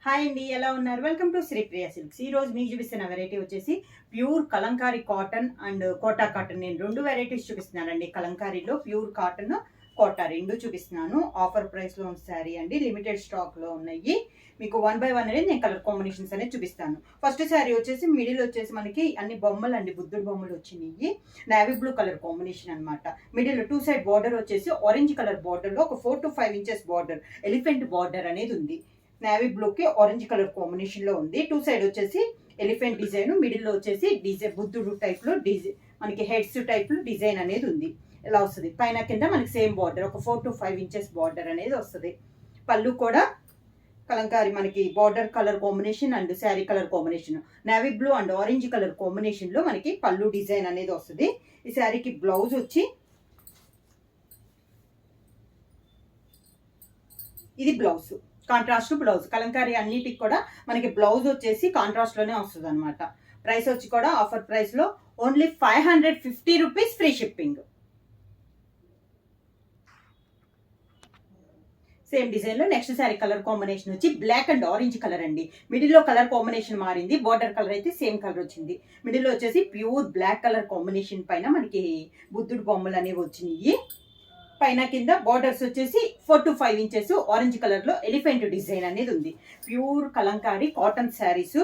Hi అండి, ఎలా ఉన్నారు? Welcome to Sripriya Silks. ఈ రోజు మీకు చూపిస్తున్న వెరైటీ వచ్చేసి pure Kalamkari cotton and Kota cotton. నేను రెండు వెరైటీస్ చూపిస్తున్నానండి. కలంకారీలో ప్యూర్ కాటన్, కోటా రెండు చూపిస్తున్నాను. ఆఫర్ ప్రైస్లో ఉన్న శారీ అండి, లిమిటెడ్ స్టాక్లో ఉన్నాయి. మీకు 1 by 1 అనేది నేను కలర్ కాంబినేషన్స్ అనేది చూపిస్తాను. ఫస్ట్ శారీ వచ్చేసి మిడిల్ వచ్చేసి మనకి అన్ని బొమ్మలు అండి, బుద్ధుడు బొమ్మలు వచ్చినాయి. నేవీ బ్లూ కలర్ కాంబినేషన్ అనమాట. మిడిల్ 2 సైడ్ బార్డర్ వచ్చేసి ఆరెంజ్ కలర్ బార్డర్లో ఒక 4 to 5 inches border, elephant border అనేది ఉంది. నేవీ బ్లూకి ఆరెంజ్ కలర్ కాంబినేషన్ లో ఉంది. 2 సైడ్ వచ్చేసి ఎలిఫెంట్ డిజైన్, మిడిల్ లో వచ్చేసి డిజైన్ బుద్ధుడు టైప్ లో డిజైన్, మనకి హెడ్స్ టైప్ లో డిజైన్ అనేది ఉంది. ఇలా వస్తుంది. పైన కింద మనకి సేమ్ బార్డర్, ఒక 4 to 5 inches బార్డర్ అనేది వస్తుంది. పళ్ళు కూడా కలంకారీ మనకి border colour combination and sari colour combination, navy blue and orange colour combination లో మనకి పళ్ళు డిజైన్ అనేది వస్తుంది. ఈ శారీకి బ్లౌజ్ వచ్చి ఇది బ్లౌజ్, కాంట్రాస్ట్ బ్లౌజ్. కలంకారీ అన్నిటికి కూడా మనకి బ్లౌజ్ వచ్చేసి కాంట్రాస్ట్ లోనే వస్తుంది అనమాట. ప్రైస్ వచ్చి కూడా ఆఫర్ ప్రైస్ లో only 550 rupees, free shipping. Same design లో నెక్స్ట్ శారీ కలర్ కాంబినేషన్ వచ్చి బ్లాక్ అండ్ ఆరెంజ్ కలర్ అండి. మిడిల్ లో కలర్ కాంబినేషన్ మారింది, బార్డర్ కలర్ అయితే సేమ్ కలర్ వచ్చింది. మిడిల్ లో వచ్చేసి ప్యూర్ బ్లాక్ కలర్ కాంబినేషన్ పైన మనకి బుద్ధుడు బొమ్మలు అనేవి వచ్చినాయి. పైన కింద బార్డర్స్ వచ్చేసి 4 to 5 inches ఆరెంజ్ కలర్ లో ఎలిఫెంట్ డిజైన్ అనేది ఉంది. Pure Kalamkari cotton saris,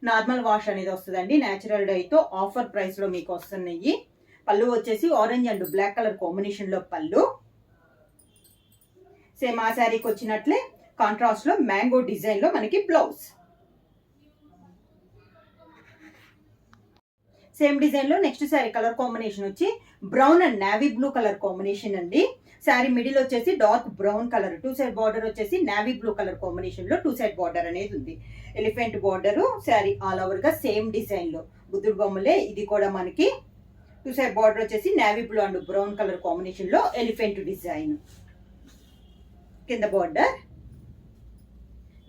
normal wash అనేది వస్తుందండి. న్యాచురల్ డైతో ఆఫర్ ప్రైస్ లో మీకు వస్తున్నాయి. పళ్ళు వచ్చేసి orange and black colour combination లో పళ్ళు. సేమ్ ఆ శారీకి వచ్చినట్లే కాంట్రాస్ట్ లో మ్యాంగో డిజైన్ లో మనకి బ్లౌజ్. సేమ్ డిజైన్ లో నెక్స్ట్ శారీ కలర్ కాంబినేషన్ వచ్చి brown and navy blue colour combination అండి. శారీ మిడిల్ వచ్చేసి dark brown colour, 2 side border వచ్చేసి నేవీ బ్లూ కలర్ కాంబినేషన్ లో 2 సైడ్ బార్డర్ అనేది ఉంది. Elephant border sari all over గా సేమ్ డిజైన్ లో బుద్ధుడు బొమ్మలే. ఇది కూడా మనకి 2 సైడ్ బార్డర్ వచ్చేసి navy blue and brown colour combination లో ఎలిఫెంట్ డిజైన్. కింద border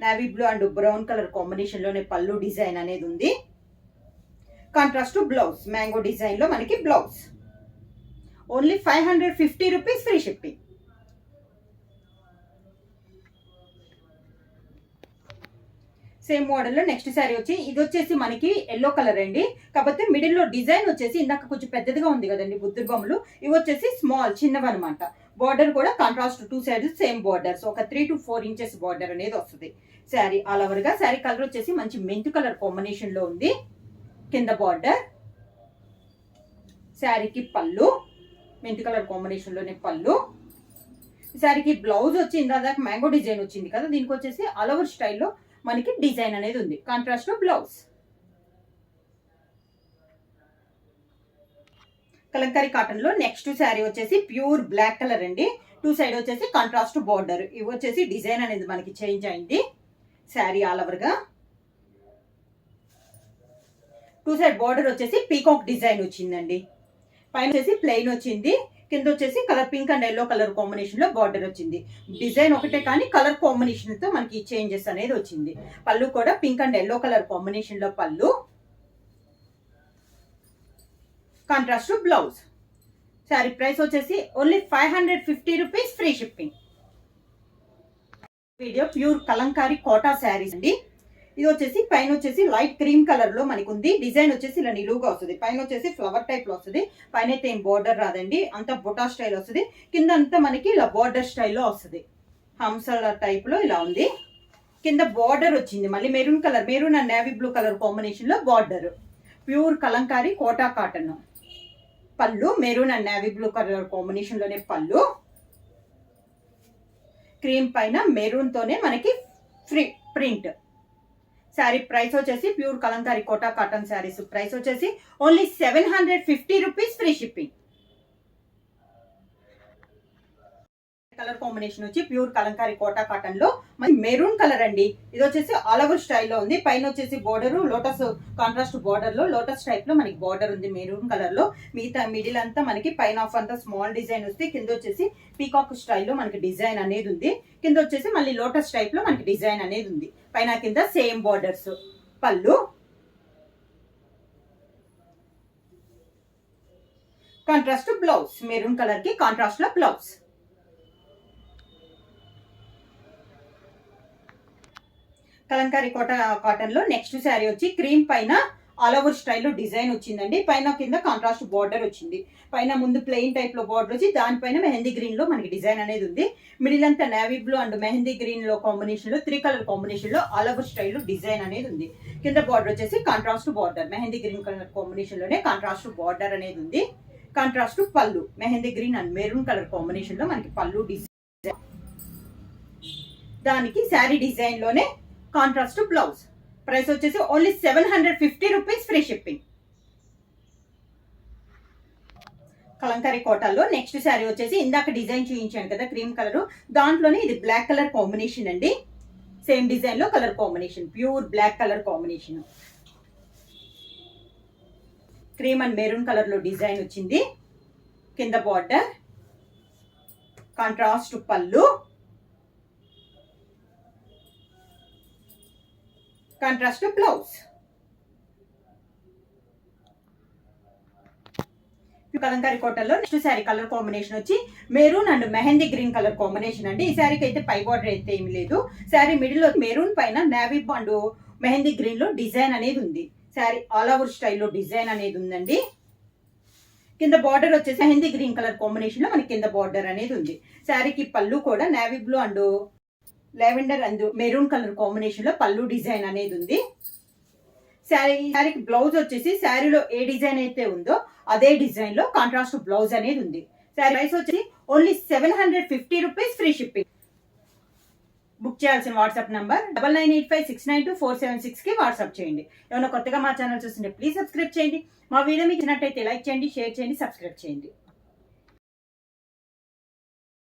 navy blue and brown colour combination లోనే పళ్ళు డిజైన్ అనేది ఉంది. కాంట్రాస్ట్ బ్లౌజ్ మ్యాంగో డిజైన్ లో మనకి blouse. Only 550 rupees, free shipping. Same model లో నెక్స్ట్ శారీ వచ్చి ఇది వచ్చేసి మనకి ఎల్లో కలర్ అండి. కాకపోతే మిడిల్ లో డిజైన్ వచ్చేసి ఇందాక కొంచెం పెద్దదిగా ఉంది కదండి బుద్ధుడు బొమ్మలు, ఇవి వచ్చేసి స్మాల్ చిన్నవి అనమాట. బార్డర్ కూడా కాంట్రాస్ట్ 2 సైడ్స్ సేమ్ బార్డర్స్, ఒక 3 to 4 inches బార్డర్ అనేది వస్తుంది. శారీ ఆల్ ఓవర్ గా శారీ కలర్ వచ్చేసి మంచి మెంతు కలర్ కాంబినేషన్ లో ఉంది. కింద బార్డర్, శారీకి పళ్ళు మెంతి కలర్ కాంబినేషన్ లోనే పళ్ళు. శారీకి బ్లౌజ్ వచ్చి ఇందాక మ్యాంగో డిజైన్ వచ్చింది కదా, దీనికి వచ్చేసి ఆల్ ఓవర్ స్టైల్లో మనకి డిజైన్ అనేది ఉంది. Contrast blouse. కలంకారీ కాటన్ లో నెక్స్ట్ శారీ వచ్చేసి ప్యూర్ బ్లాక్ కలర్ అండి. 2 సైడ్ వచ్చేసి కాంట్రాస్ట్ బార్డర్, ఇవి వచ్చేసి డిజైన్ అనేది మనకి చేంజ్ అయింది. శారీ ఆల్ ఓవర్ గా 2 సైడ్ బార్డర్ వచ్చేసి పీకాక్ డిజైన్ వచ్చిందండి. పైన వచ్చేసి ప్లెయిన్ వచ్చింది, కింద వచ్చేసి colour pink and yellow colour combination లో బార్డర్ వచ్చింది. డిజైన్ ఒకటే కానీ కలర్ కాంబినేషన్ తో మనకి చేంజెస్ అనేది వచ్చింది. పళ్ళు కూడా pink and yellow colour combination లో పళ్ళు. Contrast blouse. శారీ ప్రైస్ వచ్చేసి only 550 rupees, free shipping. Video pure Kalamkari Kota saris అండి. ఇది వచ్చేసి పైన వచ్చేసి లైట్ క్రీమ్ కలర్ లో మనకు ఉంది. డిజైన్ వచ్చేసి ఇలా నిలువుగా వస్తుంది. పైన వచ్చేసి ఫ్లవర్ టైప్ లో వస్తుంది. పైన అయితే ఏం బార్డర్ రాదండి, అంతా బొటా స్టైల్ వస్తుంది. కింద అంతా మనకి ఇలా బార్డర్ స్టైల్లో వస్తుంది. హంసల టైప్ లో ఇలా ఉంది. కింద బార్డర్ వచ్చింది మళ్ళీ maroon colour, maroon and navy blue colour combination లో border. Pure Kalamkari Kota cotton. పళ్ళు maroon and navy blue colour combination లోనే పళ్ళు. క్రీమ్ పైన మెరూన్ తోనే మనకి ఫ్రీ ప్రింట్. శారీ ప్రైస్ వచ్చేసి pure Kalamkari Kota cotton saris price వచ్చేసి only 750 rupees, free shipping. Colour combination వచ్చి ప్యూర్ కలంకారీ కోటా కాటన్ లో మనకి మెరూన్ కలర్ అండి. ఇది వచ్చేసి ఆల్ ఓవర్ స్టైల్లో ఉంది. పైన వచ్చేసి బోర్డర్ లోటస్ కాంట్రాస్ట్ బోర్డర్ లో లోటస్ టైప్ లో మనకి బోర్డర్ ఉంది మెరూన్ కలర్ లో. మిగతా మిడిల్ అంతా మనకి పైన ఆఫ్ అంతా స్మాల్ డిజైన్ వస్తే, కింద వచ్చేసి పీకాక్ స్టైల్లో మనకి డిజైన్ అనేది ఉంది. కింద వచ్చేసి మళ్ళీ లోటస్ టైప్ లో మనకి డిజైన్ అనేది ఉంది. పైన కింద సేమ్ బోర్డర్స్. పళ్ళు కాంట్రాస్ట్ బ్లౌజ్, మెరూన్ కలర్ కి కాంట్రాస్ట్ లో బ్లౌజ్. కలంకారీ కాటన్ లో నెక్స్ట్ శారీ వచ్చి క్రీమ్ పైన ఆల్ ఓవర్ స్టైల్లో డిజైన్ వచ్చిందండి. పైన కింద కాంట్రాస్ట్ బార్డర్ వచ్చింది. పైన ముందు ప్లెయిన్ టైప్ లో బార్డర్ వచ్చి దానిపైన మెహందీ గ్రీన్ లో మనకి డిజైన్ అనేది ఉంది. మిడిల్ అంతా navy blue and mehndi green లో కాంబినేషన్ లో 3 కలర్ కాంబినేషన్ లో ఆల్ ఓవర్ స్టైల్లో డిజైన్ అనేది ఉంది. కింద బార్డర్ వచ్చేసి contrast border mehndi green colour combination లోనే కాంట్రాస్ట్ బార్డర్ అనేది ఉంది. కాంట్రాస్ట్ పళ్ళు mehndi green and maroon colour combination లో మనకి పళ్ళు డిజైన్. దానికి శారీ డిజైన్ లోనే కాంట్రాస్ట్ బ్లౌజ్. ప్రైస్ వచ్చేసి only 750 rupees, free shipping. Kalamkari కోటాలో నెక్స్ట్ శారీ వచ్చేసి ఇందాక డిజైన్ చూపించాను కదా క్రీమ్ కలర్, దాంట్లోనే ఇది బ్లాక్ కలర్ కాంబినేషన్ అండి. సేమ్ డిజైన్ లో colour combination pure black colour combination. Cream and maroon colour లో డిజైన్ వచ్చింది. కింద బార్డర్, కాంట్రాస్ట్ పళ్ళు, కాంట్రాస్ట్ బ్లౌజ్. కలంకారీ కోటల్లో నెక్స్ట్ శారీ కలర్ కాంబినేషన్ వచ్చి maroon and mehndi green colour combination అండి. ఈ శారీకి అయితే పై బార్డర్ అయితే ఏమి లేదు. శారీ మిడిల్ లో మెరూన్ పైన నేవీ అండ్ మెహందీ గ్రీన్ లో డిజైన్ అనేది ఉంది. శారీ ఆల్ ఓవర్ స్టైల్లో డిజైన్ అనేది ఉందండి. కింద బార్డర్ వచ్చేసి మెహందీ గ్రీన్ కలర్ కాంబినేషన్ లో మనకి కింద బార్డర్ అనేది ఉంది. శారీకి పళ్ళు కూడా navy blue and lavender and maroon colour combination లో పళ్ళు డిజైన్ అనేది ఉంది. శారీకి బ్లౌజ్ వచ్చేసి శారీలో ఏ డిజైన్ అయితే ఉందో అదే డిజైన్ లో కాంట్రాస్ట్ బ్లౌజ్ అనేది ఉంది. శారీ ప్రైస్ వచ్చి only 750 rupees, free shipping. Book చేయాల్సిన వాట్సాప్ నంబర్ 9985692476 కి వాట్సాప్ చేయండి. ఏమైనా కొత్తగా మా ఛానల్ చూస్తుంటే ప్లీజ్ సబ్స్క్రైబ్ చేయండి. మా వీడియో మీకు నచ్చినట్టయితే లైక్ చేయండి, షేర్ చేయండి, సబ్స్క్రైబ్ చేయండి.